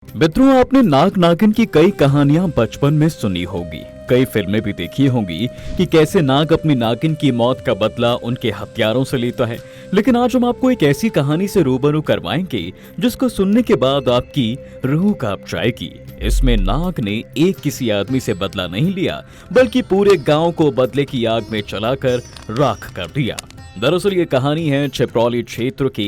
मित्रों, आपने नाग नागिन की कई कहानियां बचपन में सुनी होगी, कई फिल्में भी देखी होंगी कि कैसे नाग अपनी नागिन की मौत का बदला उनके हत्यारों से लेता है। लेकिन आज हम आपको एक ऐसी कहानी से रूबरू करवाएंगे जिसको सुनने के बाद आपकी रूह कांप जाएगी। इसमें नाग ने एक किसी आदमी से बदला नहीं लिया, बल्कि पूरे गांव को बदले की आग में चलाकर राख कर दिया। दरअसल ये कहानी है छिपरौली क्षेत्र के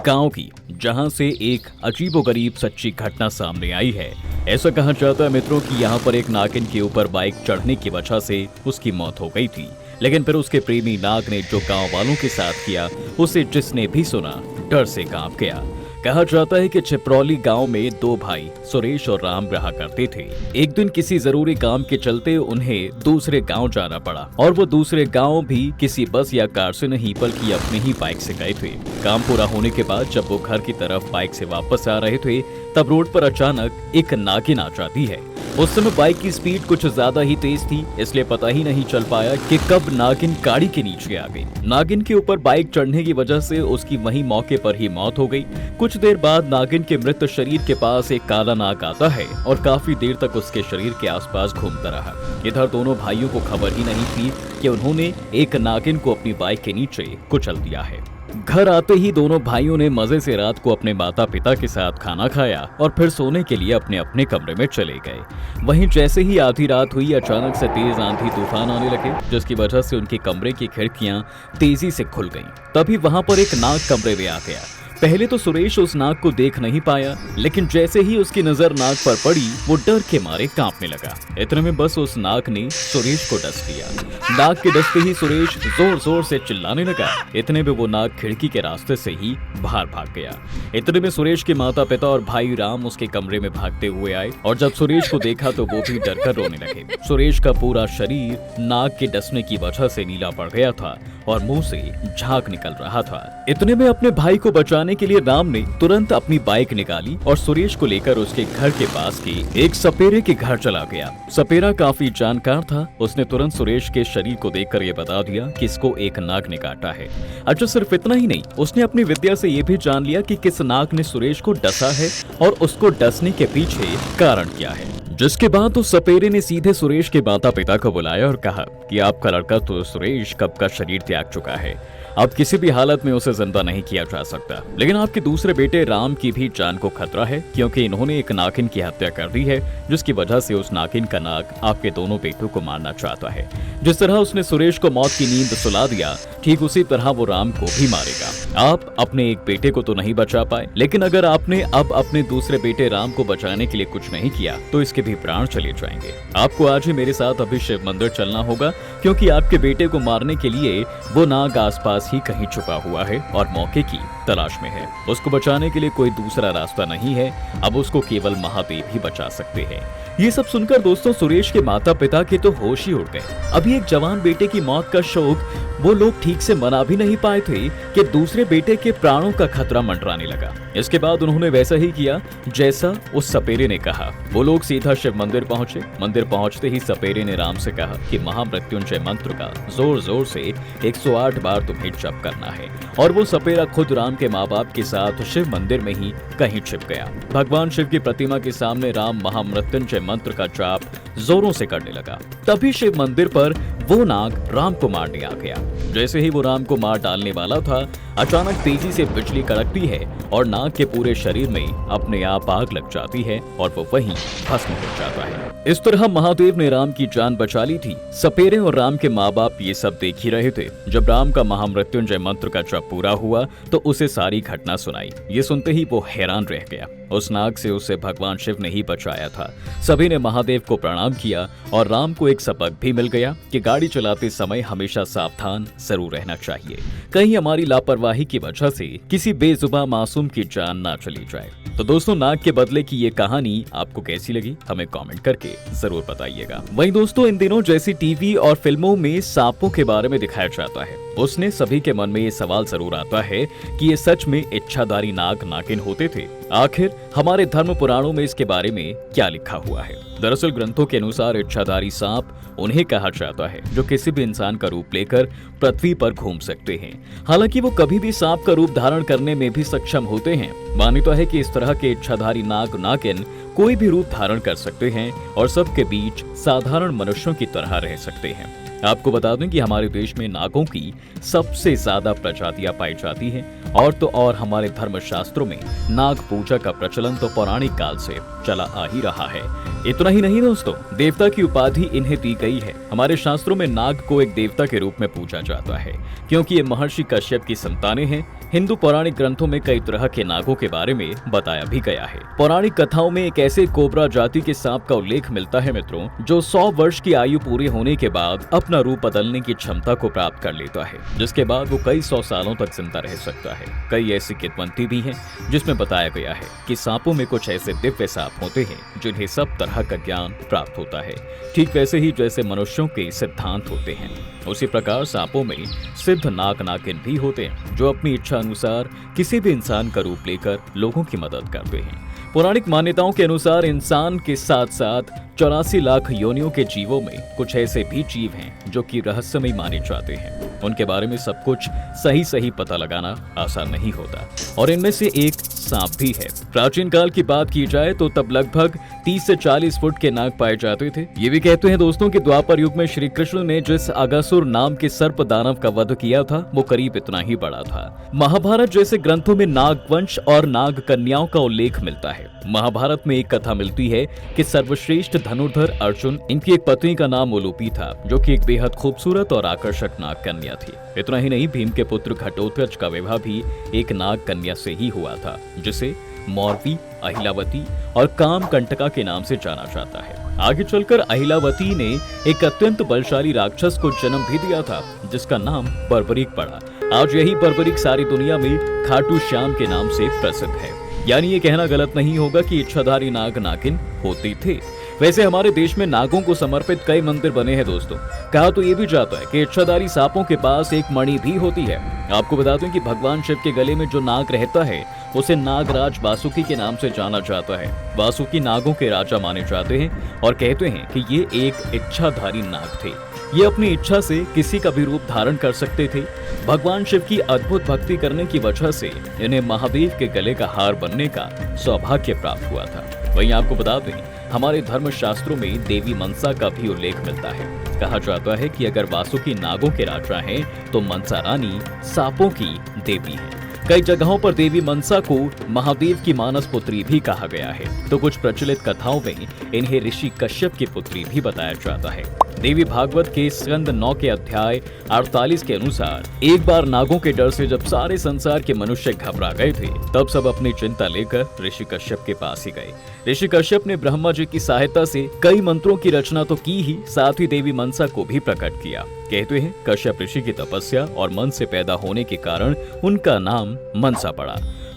गांव की, जहां से एक अजीबोगरीब सच्ची घटना सामने आई है। ऐसा कहा जाता है मित्रों कि यहाँ पर एक नागिन के ऊपर बाइक चढ़ने की वजह से उसकी मौत हो गई थी। लेकिन फिर उसके प्रेमी नाग ने जो गांव वालों के साथ किया, उसे जिसने भी सुना डर से कांप गया। कहा जाता है कि छिपरौली गांव में दो भाई सुरेश और राम रहा करते थे। एक दिन किसी जरूरी काम के चलते उन्हें दूसरे गांव जाना पड़ा, और वो दूसरे गांव भी किसी बस या कार से नहीं बल्कि अपनी ही बाइक से गए थे। काम पूरा होने के बाद जब वो घर की तरफ बाइक से वापस आ रहे थे, तब रोड पर अचानक एक नागिन आ जाती है। उस समय बाइक की स्पीड कुछ ज्यादा ही तेज थी, इसलिए पता ही नहीं चल पाया कि कब नागिन गाड़ी के नीचे आ गई। नागिन के ऊपर बाइक चढ़ने की वजह से उसकी वहीं मौके पर ही मौत हो गई। कुछ देर बाद नागिन के मृत शरीर के पास एक काला नाग आता है और काफी देर तक उसके शरीर के आसपास घूमता रहा। इधर दोनों भाइयों को खबर ही नहीं थी कि उन्होंने एक नागिन को अपनी बाइक के नीचे कुचल दिया है। घर आते ही दोनों भाइयों ने मजे से रात को अपने माता पिता के साथ खाना खाया और फिर सोने के लिए अपने अपने कमरे में चले गए। वहीं जैसे ही आधी रात हुई, अचानक से तेज आंधी तूफान आने लगे, जिसकी वजह से उनके कमरे की खिड़कियां तेजी से खुल गईं। तभी वहां पर एक नाग कमरे में आ गया। पहले तो सुरेश उस नाग को देख नहीं पाया, लेकिन जैसे ही उसकी नजर नाग पर पड़ी, वो डर के मारे कांपने लगा। इतने में बस उस नाग ने सुरेश को डस लिया। नाग के डसते ही सुरेश जोर जोर से चिल्लाने लगा। इतने में वो नाग खिड़की के रास्ते से ही बाहर भाग गया। इतने में सुरेश के माता पिता और भाई राम उसके कमरे में भागते हुए आए, और जब सुरेश को देखा तो वो भी डर कर रोने लगे। सुरेश का पूरा शरीर नाग के डसने की वजह से नीला पड़ गया था और मुंह से झाग निकल रहा था। इतने में अपने भाई को बचाने के लिए राम ने तुरंत अपनी बाइक निकाली और सुरेश को लेकर उसके घर के पास के एक सपेरे के घर चला गया। सपेरा काफी जानकार था। उसने तुरंत सुरेश के शरीर को देखकर ये बता दिया कि इसको एक नाग ने काटा है। अच्छा, सिर्फ इतना ही नहीं, उसने अपनी विद्या से ये भी जान लिया कि किस नाग ने सुरेश को डसा है और उसको डसने के पीछे कारण क्या है। जिसके बाद उस सपेरे ने सीधे सुरेश के माता पिता को बुलाया और कहा कि आपका लड़का तो सुरेश कब का शरीर त्याग चुका है, अब किसी भी हालत में उसे जिंदा नहीं किया जा सकता। लेकिन आपके दूसरे बेटे राम की भी जान को खतरा है, क्योंकि इन्होंने एक नागिन की हत्या कर दी है, जिसकी वजह से उस नागिन का नाग आपके दोनों बेटों को मारना चाहता है। जिस तरह उसने सुरेश को मौत की नींद सुला दिया, ठीक उसी तरह वो राम को भी मारेगा। आप अपने एक बेटे को तो नहीं बचा पाए, लेकिन अगर आपने अब अपने दूसरे बेटे राम को बचाने के लिए कुछ नहीं किया तो इसके भी प्राण चले जाएंगे। आपको आज ही मेरे साथ अभी शिव मंदिर चलना होगा, क्योंकि आपके बेटे को मारने के लिए वो नाग आसपास ही कहीं छुपा हुआ है और मौके की तलाश में है। उसको बचाने के लिए कोई दूसरा रास्ता नहीं है, अब उसको केवल महादेव ही बचा सकते हैं। ये सब सुनकर दोस्तों सुरेश के माता पिता के तो होश ही उड़ गए। अभी एक जवान बेटे की मौत का शोक वो लोग ठीक से मना भी नहीं पाए थे कि दूसरे बेटे के प्राणों का खतरा मंडराने लगा। इसके बाद उन्होंने वैसा ही किया जैसा उस सपेरे ने कहा। वो लोग सीधा शिव मंदिर पहुंचे। मंदिर पहुंचते ही सपेरे ने राम से कहा कि महामृत्युंजय मंत्र का जोर जोर से 108 बार तुम्हें जप करना है, और वो सपेरा खुद राम के माँ बाप के साथ शिव मंदिर में ही कहीं छिप गया। भगवान शिव की प्रतिमा के सामने राम महामृत्युंजय मंत्र का जाप जोरों से करने लगा। तभी शिव मंदिर पर वो नाग राम को मारने आ गया। जैसे ही वो राम को मार डालने वाला था, अचानक तेजी से बिजली कड़कती है और नाग के पूरे शरीर में अपने आप आग लग जाती है और वो वहीं भस्म हो जाता है। इस तरह महादेव ने राम की जान बचा ली थी। सपेरे और राम के माँ बाप ये सब देख ही रहे थे। जब राम का महामृत्युंजय मंत्र का जप पूरा हुआ तो उसे सारी घटना सुनाई। ये सुनते ही वो हैरान रह गया। उस नाग से उसे भगवान शिव ने ही बचाया था। सभी ने महादेव को प्रणाम किया और राम को एक सबक भी मिल गया कि गाड़ी चलाते समय हमेशा सावधान जरूर रहना चाहिए, कहीं हमारी लापरवाही की वजह से किसी बेजुबान मासूम की जान ना चली जाए। तो दोस्तों, नाग के बदले की ये कहानी आपको कैसी लगी हमें कमेंट करके जरूर बताइएगा। वहीं दोस्तों, इन दिनों जैसी टीवी और फिल्मों में सांपों के बारे में दिखाया जाता है, उसने सभी के मन में ये सवाल जरूर आता है कि ये सच में इच्छाधारी नाग नागिन होते थे आखिर हमारे धर्म पुराणों में इसके बारे में क्या लिखा हुआ है? दरअसल ग्रंथों के अनुसार इच्छाधारी सांप उन्हें कहा जाता है जो किसी भी इंसान का रूप लेकर पृथ्वी पर घूम सकते हैं। हालांकि वो कभी भी सांप का रूप धारण करने में भी सक्षम होते हैं। मान्यता है कि इस तरह के इच्छाधारी नाग नागिन कोई भी रूप धारण कर सकते हैं और सबके बीच साधारण मनुष्यों की तरह रह सकते हैं। आपको बता दें कि हमारे देश में नागों की सबसे ज्यादा प्रजातियां पाई जाती हैं और तो और हमारे धर्म शास्त्रों में नाग पूजा का प्रचलन तो पौराणिक काल से चला आ ही रहा है। इतना ही नहीं दोस्तों, देवता की उपाधि इन्हें दी गई है। हमारे शास्त्रों में नाग को एक देवता के रूप में पूजा जाता है क्योंकि ये महर्षि कश्यप की संतानें हैं। हिंदू पौराणिक ग्रंथों में कई तरह के नागों के बारे में बताया भी गया है। पौराणिक कथाओं में एक ऐसे कोबरा जाति के सांप का उल्लेख मिलता है मित्रों, जो 100 वर्ष की आयु पूरी होने के बाद अपना रूप बदलने की क्षमता को प्राप्त कर लेता है, जिसके बाद वो कई 100 सालों तक जिंदा रह सकता है। कई ऐसी किंवदंती भी हैं जिसमें बताया गया है कि सांपों में कुछ ऐसे दिव्य सांप होते हैं जिन्हें सब तरह का ज्ञान प्राप्त होता है, ठीक वैसे ही जैसे मनुष्यों के सिद्धांत होते हैं। उसी प्रकार सांपों में सिद्ध नाग नागिन भी होते हैं जो अपनी इच्छा अनुसार किसी भी इंसान का रूप लेकर लोगों की मदद करते हैं। पौराणिक मान्यताओं के अनुसार इंसान के साथ साथ 84 लाख योनियों के जीवों में कुछ ऐसे भी जीव हैं जो कि रहस्यमय माने जाते हैं। उनके बारे में सब कुछ सही पता लगाना आसान नहीं होता और इनमें से एक सांप भी है। प्राचीन काल की बात की जाए तो तब लगभग 30 से 40 फुट के नाग पाए जाते थे। ये भी कहते हैं दोस्तों कि द्वापर युग में श्री कृष्ण ने जिस अगासुर नाम के सर्प दानव का वध किया था वो करीब इतना ही बड़ा था। महाभारत जैसे ग्रंथों में नागवंश और नाग कन्याओं का उल्लेख मिलता है। महाभारत में एक कथा मिलती है कि सर्वश्रेष्ठ धनुर्धर अर्जुन, इनकी एक पत्नी का नाम उलूपी था जो कि एक बेहद खूबसूरत और आकर्षक नाग कन्या थी। इतना ही नहीं, भीम के पुत्र घटोत्कच का विवाह भी एक नाग कन्या से ही हुआ था जिसे मौरवी, अहिलावती और कामकंटका के नाम से जाना जाता है। आगे चलकर अहिलावती ने एक अत्यंत बलशाली राक्षस को जन्म भी दिया था जिसका नाम बर्बरीक पड़ा। आज यही बर्बरीक सारी दुनिया में खाटू श्याम के नाम से प्रसिद्ध है। यानी ये कहना गलत नहीं होगा कि इच्छाधारी नाग नागिन होते थे। वैसे हमारे देश में नागों को समर्पित कई मंदिर बने हैं दोस्तों। कहा तो ये भी जाता है कि इच्छाधारी सांपों के पास एक मणि भी होती है। आपको बता दूं कि भगवान शिव के गले में जो नाग रहता है उसे नागराज वासुकी के नाम से जाना जाता है। वासुकी नागों के राजा माने जाते हैं और कहते हैं कि ये एक इच्छाधारी नाग थे। ये अपनी इच्छा से किसी का भी रूप धारण कर सकते थे। भगवान शिव की अद्भुत भक्ति करने की वजह से इन्हें महादेव के गले का हार बनने का सौभाग्य प्राप्त हुआ था। वहीं आपको बता दें, हमारे धर्म शास्त्रों में देवी मनसा का भी उल्लेख मिलता है। कहा जाता है कि अगर वासुकी नागों के राजा हैं तो मनसा रानी सांपों की देवी है। कई जगहों पर देवी मनसा को महादेव की मानस पुत्री भी कहा गया है, तो कुछ प्रचलित कथाओं में इन्हें ऋषि कश्यप की पुत्री भी बताया जाता है। देवी भागवत के स्कंद 9 के अध्याय 48 के अनुसार एक बार नागों के डर से जब सारे संसार के मनुष्य घबरा गए थे तब सब अपनी चिंता लेकर ऋषि कश्यप के पास ही गए। ऋषि कश्यप ने ब्रह्मा जी की सहायता से कई मंत्रों की रचना तो की ही, साथ ही देवी मनसा को भी प्रकट किया। कहते हैं कश्यप ऋषि की तपस्या और मन से पैदा होने के कारण उनका नाम मनसा पड़ा।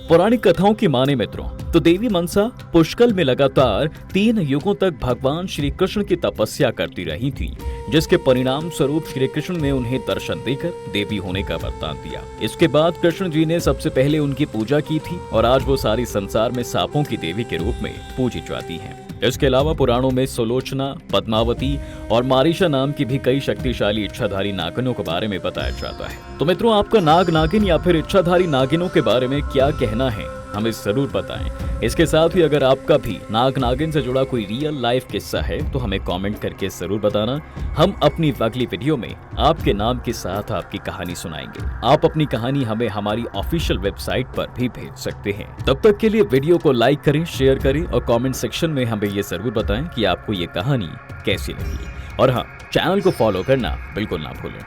पौराणिक कथाओं की माने मित्रों तो देवी मनसा पुष्कर में लगातार 3 युगों तक भगवान श्री कृष्ण की तपस्या करती रही थी, जिसके परिणाम स्वरूप श्री कृष्ण ने उन्हें दर्शन देकर देवी होने का वरदान दिया। इसके बाद कृष्ण जी ने सबसे पहले उनकी पूजा की थी और आज वो सारी संसार में सांपों की देवी के रूप में पूजी जाती हैं। इसके अलावा पुराणों में सुलोचना, पद्मावती और मारीशा नाम की भी कई शक्तिशाली इच्छाधारी नागिनों के बारे में बताया जाता है। तो मित्रों, आपका नाग नागिन या फिर इच्छाधारी नागिनों के बारे में क्या कहना है, हमें जरूर बताएं। इसके साथ ही अगर आपका भी नाग नागिन से जुड़ा कोई रियल लाइफ किस्सा है तो हमें कमेंट करके जरूर बताना। हम अपनी अगली वीडियो में आपके नाम के साथ आपकी कहानी सुनाएंगे। आप अपनी कहानी हमें हमारी ऑफिशियल वेबसाइट पर भी भेज सकते हैं। तब तक के लिए वीडियो को लाइक करें, शेयर करें और कमेंट सेक्शन में हमें ये जरूर बताएं कि आपको ये कहानी कैसी लगी। और हाँ, चैनल को फॉलो करना बिल्कुल ना भूलें।